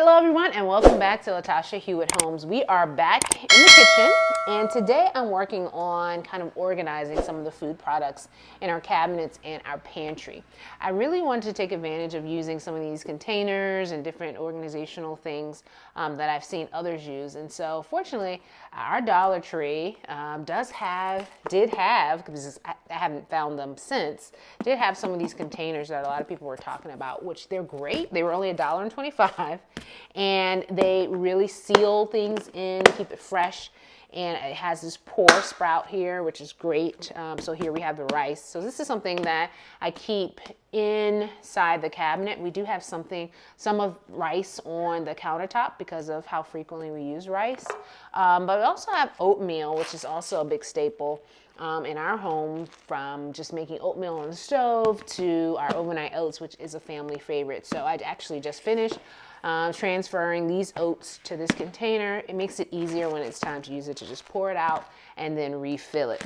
Hello everyone and welcome back to Latasha Hewitt Homes. We are back in the kitchen and today I'm working on kind of organizing some of the food products in our cabinets and our pantry. I really wanted to take advantage of using some of these containers and different organizational things that I've seen others use, and so fortunately our Dollar Tree did have, because I haven't found them since, did have some of these containers that a lot of people were talking about, which they're great. They were only $1.25 and they really seal things in, keep it fresh, and it has this pour sprout here, which is great. So here we have the rice. So this is something that I keep inside the cabinet. We do have some of rice on the countertop because of how frequently we use rice. But we also have oatmeal, which is also a big staple in our home, from just making oatmeal on the stove to our overnight oats, which is a family favorite. So I actually just finished transferring these oats to this container. It makes it easier when it's time to use it to just pour it out and then refill it.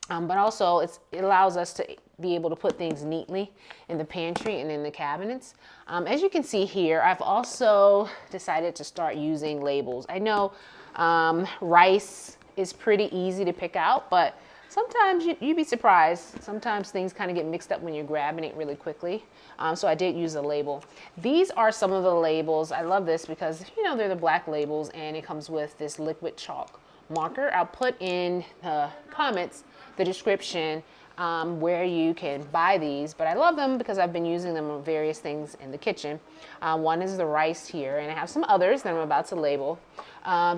But also it allows us to be able to put things neatly in the pantry and in the cabinets. As you can see here, I've also decided to start using labels. I know rice is pretty easy to pick out, but sometimes you'd be surprised. Sometimes things kind of get mixed up when you're grabbing it really quickly. So I did use a label. These are some of the labels. I love this because, you know, they're the black labels and it comes with this liquid chalk marker. I'll put in the comments the description where you can buy these, but I love them because I've been using them on various things in the kitchen. One is the rice here, and I have some others that I'm about to label.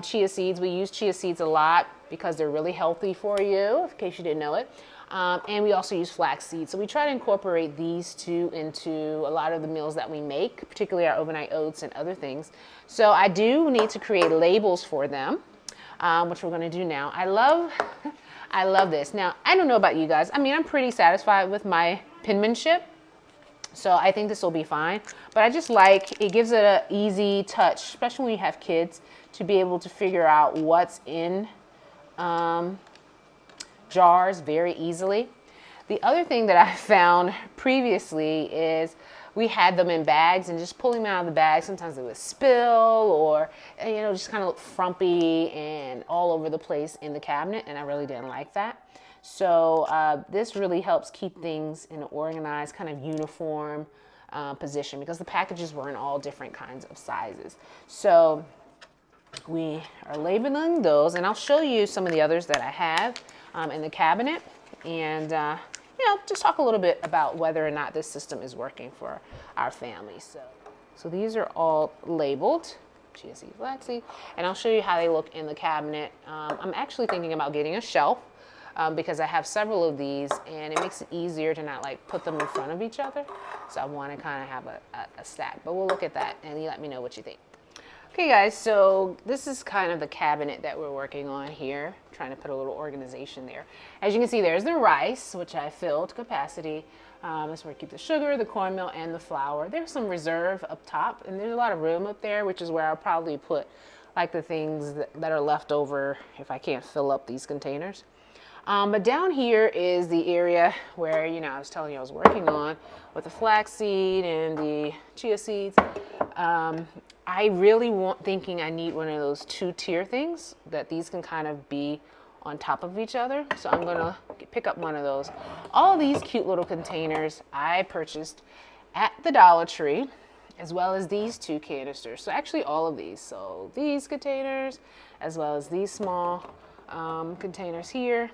Chia seeds, we use chia seeds a lot because they're really healthy for you, in case you didn't know it. And we also use flax seeds. So we try to incorporate these two into a lot of the meals that we make, particularly our overnight oats and other things. So I do need to create labels for them, which we're going to do now. I love this. Now, I don't know about you guys. I mean, I'm pretty satisfied with my penmanship, so I think this will be fine. But I just like, it gives it an easy touch, especially when you have kids, to be able to figure out what's in jars very easily. The other thing that I found previously is we had them in bags, and just pulling them out of the bag, sometimes they would spill or, you know, just kind of look frumpy and all over the place in the cabinet, and I really didn't like that. So this really helps keep things in an organized, kind of uniform position, because the packages were in all different kinds of sizes. So we are labeling those, and I'll show you some of the others that I have in the cabinet, and you know, just talk a little bit about whether or not this system is working for our family. So these are all labeled, chia seed, flaxseed, and I'll show you how they look in the cabinet. I'm actually thinking about getting a shelf because I have several of these, and it makes it easier to not like put them in front of each other. So I want to kind of have a stack, but we'll look at that and you let me know what you think. Okay guys, so this is kind of the cabinet that we're working on here, trying to put a little organization there. As you can see, there's the rice, which I filled to capacity. That's where I keep the sugar, the cornmeal, and the flour. There's some reserve up top, and there's a lot of room up there, which is where I'll probably put like the things that are left over if I can't fill up these containers. But down here is the area where, you know, I was telling you I was working on with the flaxseed and the chia seeds. I really thinking I need one of those two-tier things that these can kind of be on top of each other. So I'm gonna pick up one of those. All of these cute little containers I purchased at the Dollar Tree, as well as these two canisters. So actually all of these. So these containers, as well as these small containers here,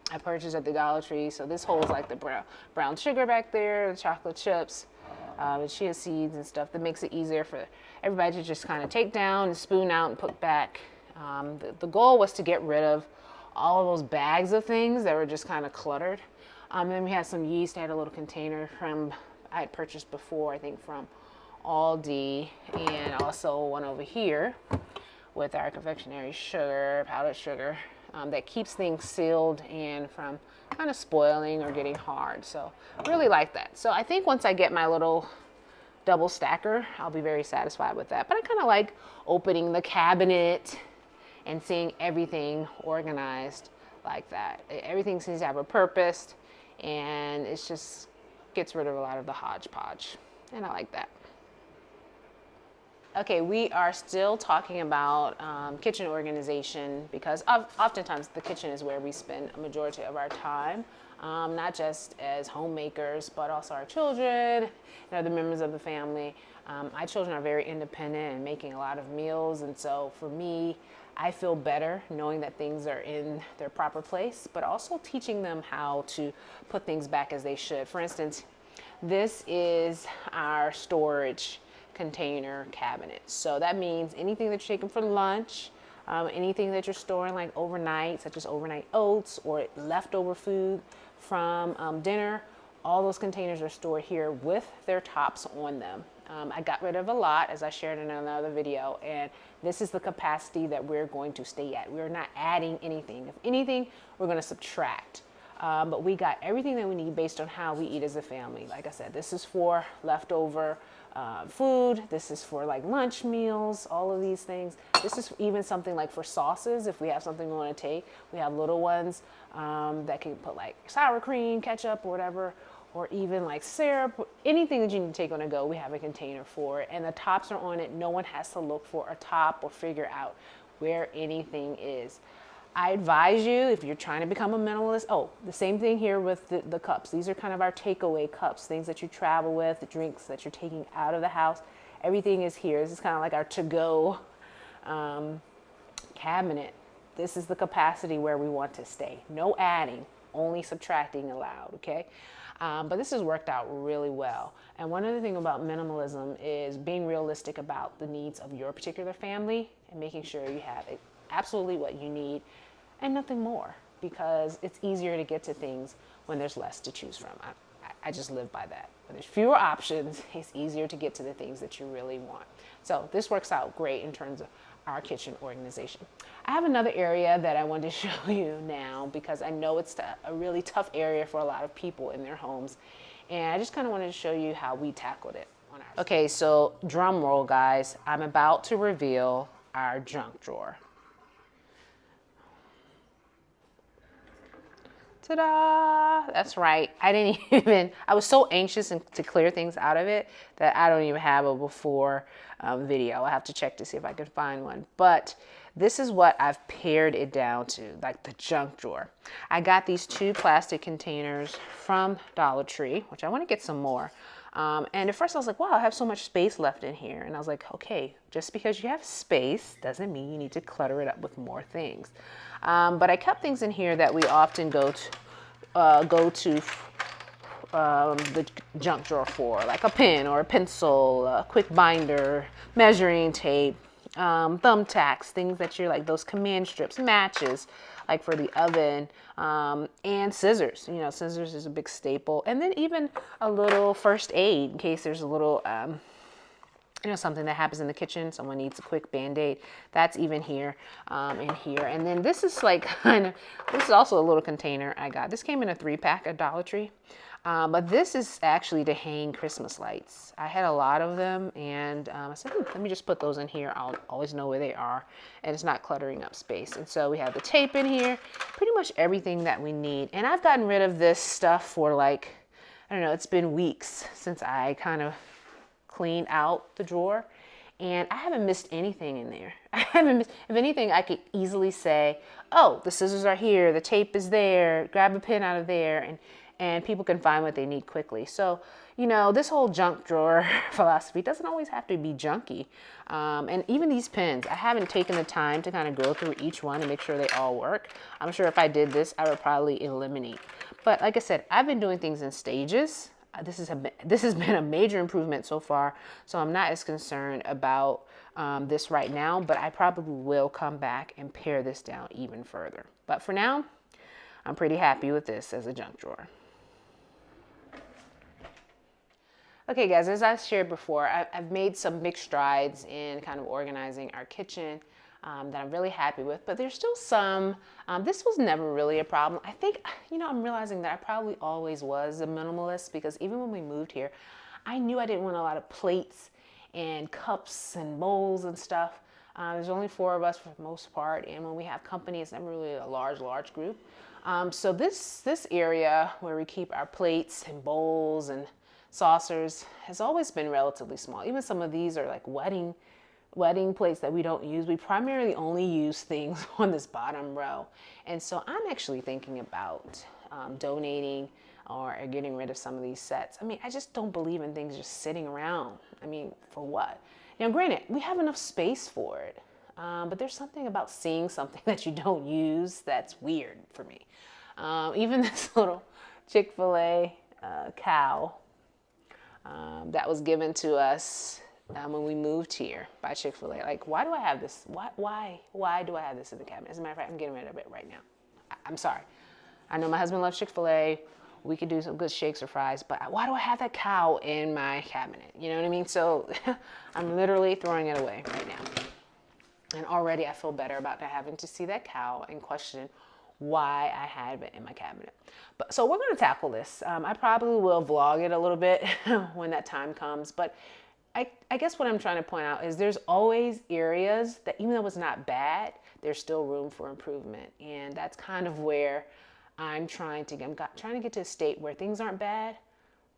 I purchased at the Dollar Tree. So this holds like the brown sugar back there, the chocolate chips, the chia seeds and stuff. That makes it easier for everybody to just kind of take down and spoon out and put back. The goal was to get rid of all of those bags of things that were just kind of cluttered. Then we had some yeast. I had a little container I had purchased before, I think from Aldi, and also one over here with our confectionery sugar, powdered sugar, that keeps things sealed and from kind of spoiling or getting hard. So I really like that. So I think once I get my little double stacker, I'll be very satisfied with that. But I kind of like opening the cabinet and seeing everything organized like that. Everything seems to have a purpose, and it's just gets rid of a lot of the hodgepodge, and I like that. Okay, we are still talking about kitchen organization because oftentimes the kitchen is where we spend a majority of our time, not just as homemakers, but also our children and other members of the family. My children are very independent and making a lot of meals, and so for me, I feel better knowing that things are in their proper place, but also teaching them how to put things back as they should. For instance, this is our storage container cabinet. So that means anything that you're taking for lunch, anything that you're storing like overnight, such as overnight oats or leftover food from dinner, all those containers are stored here with their tops on them. I got rid of a lot, as I shared in another video, and this is the capacity that we're going to stay at. We're not adding anything. If anything, we're going to subtract. But we got everything that we need based on how we eat as a family. Like I said, this is for leftover food. This is for like lunch meals, all of these things. This is even something like for sauces. If we have something we want to take, we have little ones that can put like sour cream, ketchup, or whatever, or even like syrup, anything that you need to take on a go, we have a container for it. And the tops are on it. No one has to look for a top or figure out where anything is. I advise you, if you're trying to become a minimalist, the same thing here with the cups. These are kind of our takeaway cups, things that you travel with, the drinks that you're taking out of the house. Everything is here. This is kind of like our to-go cabinet. This is the capacity where we want to stay. No adding, only subtracting allowed, okay? But this has worked out really well. And one other thing about minimalism is being realistic about the needs of your particular family and making sure you have absolutely what you need and nothing more, because it's easier to get to things when there's less to choose from. I just live by that. When there's fewer options, it's easier to get to the things that you really want. So this works out great in terms of our kitchen organization. I have another area that I wanted to show you now because I know it's a really tough area for a lot of people in their homes. And I just kind of wanted to show you how we tackled it on ours. Okay, so drum roll, guys. I'm about to reveal our junk drawer. Ta-da! That's right. I was so anxious to clear things out of it that I don't even have a before video. I have to check to see if I can find one. But this is what I've pared it down to, like the junk drawer. I got these 2 plastic containers from Dollar Tree, which I want to get some more. And at first I was like, wow, I have so much space left in here. And I was like, okay, just because you have space doesn't mean you need to clutter it up with more things. But I kept things in here that we often go to the junk drawer for, like a pen or a pencil, a quick binder, measuring tape, thumbtacks, things that you're like, those command strips, matches, like for the oven, and scissors. You know, scissors is a big staple. And then even a little first aid in case there's a little, something that happens in the kitchen. Someone needs a quick Band-Aid. That's even here and here. And then this is like this is also a little container I got. This came in a 3-pack at Dollar Tree. But this is actually to hang Christmas lights. I had a lot of them, and I said, let me just put those in here. I'll always know where they are, and it's not cluttering up space. And so we have the tape in here, pretty much everything that we need. And I've gotten rid of this stuff for like, I don't know, it's been weeks since I kind of cleaned out the drawer, and I haven't missed anything in there. If anything, I could easily say, oh, the scissors are here, the tape is there, grab a pen out of there, and people can find what they need quickly. So, this whole junk drawer philosophy doesn't always have to be junky. And even these pens, I haven't taken the time to kind of go through each one and make sure they all work. I'm sure if I did this, I would probably eliminate. But like I said, I've been doing things in stages. This has been a major improvement so far, so I'm not as concerned about this right now, but I probably will come back and pare this down even further. But for now, I'm pretty happy with this as a junk drawer. Okay guys, as I shared before, I've made some big strides in kind of organizing our kitchen that I'm really happy with, but there's still some, this was never really a problem. I think, I'm realizing that I probably always was a minimalist, because even when we moved here, I knew I didn't want a lot of plates and cups and bowls and stuff. There's only 4 of us for the most part, and when we have company, it's never really a large group. So this area where we keep our plates and bowls and saucers has always been relatively small. Even some of these are like wedding wedding plates that we don't use. We primarily only use things on this bottom row. And so I'm actually thinking about donating or getting rid of some of these sets. I mean, I just don't believe in things just sitting around. I mean, for what? Now, granted, we have enough space for it, but there's something about seeing something that you don't use that's weird for me. Even this little Chick-fil-A cow that was given to us when we moved here by Chick-fil-A. Like, why do I have this? Why do I have this in the cabinet? As a matter of fact, I'm getting rid of it right now. I'm sorry. I know my husband loves Chick-fil-A. We could do some good shakes or fries, but why do I have that cow in my cabinet? You know what I mean? So I'm literally throwing it away right now. And already I feel better about not having to see that cow and question why I have it in my cabinet. But so we're going to tackle this. I probably will vlog it a little bit when that time comes, but I guess what I'm trying to point out is there's always areas that even though it's not bad, there's still room for improvement. And that's kind of where I'm trying to get to a state where things aren't bad,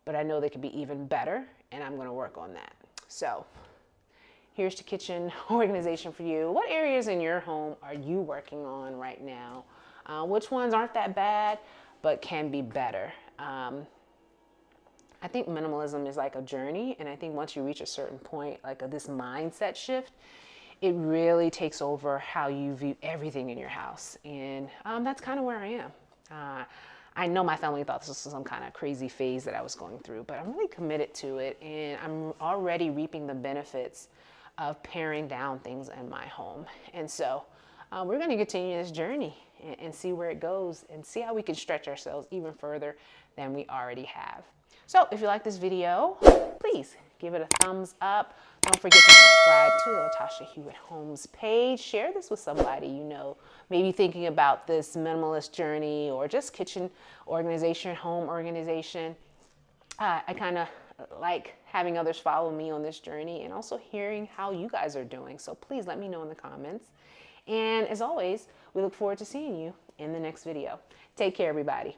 but I know they could be even better, and I'm going to work on that. So here's the kitchen organization for you. What areas in your home are you working on right now? Which ones aren't that bad, but can be better? I think minimalism is like a journey, and I think once you reach a certain point, like this mindset shift, it really takes over how you view everything in your house. And that's kind of where I am. I know my family thought this was some kind of crazy phase that I was going through, but I'm really committed to it, and I'm already reaping the benefits of paring down things in my home. And so we're going to continue this journey and see where it goes and see how we can stretch ourselves even further than we already have. So if you like this video, please give it a thumbs up. Don't forget to subscribe to the Latasha Hewitt Homes page. Share this with somebody you know, maybe thinking about this minimalist journey or just kitchen organization, home organization. I kind of like having others follow me on this journey and also hearing how you guys are doing. So please let me know in the comments. And as always, we look forward to seeing you in the next video. Take care, everybody.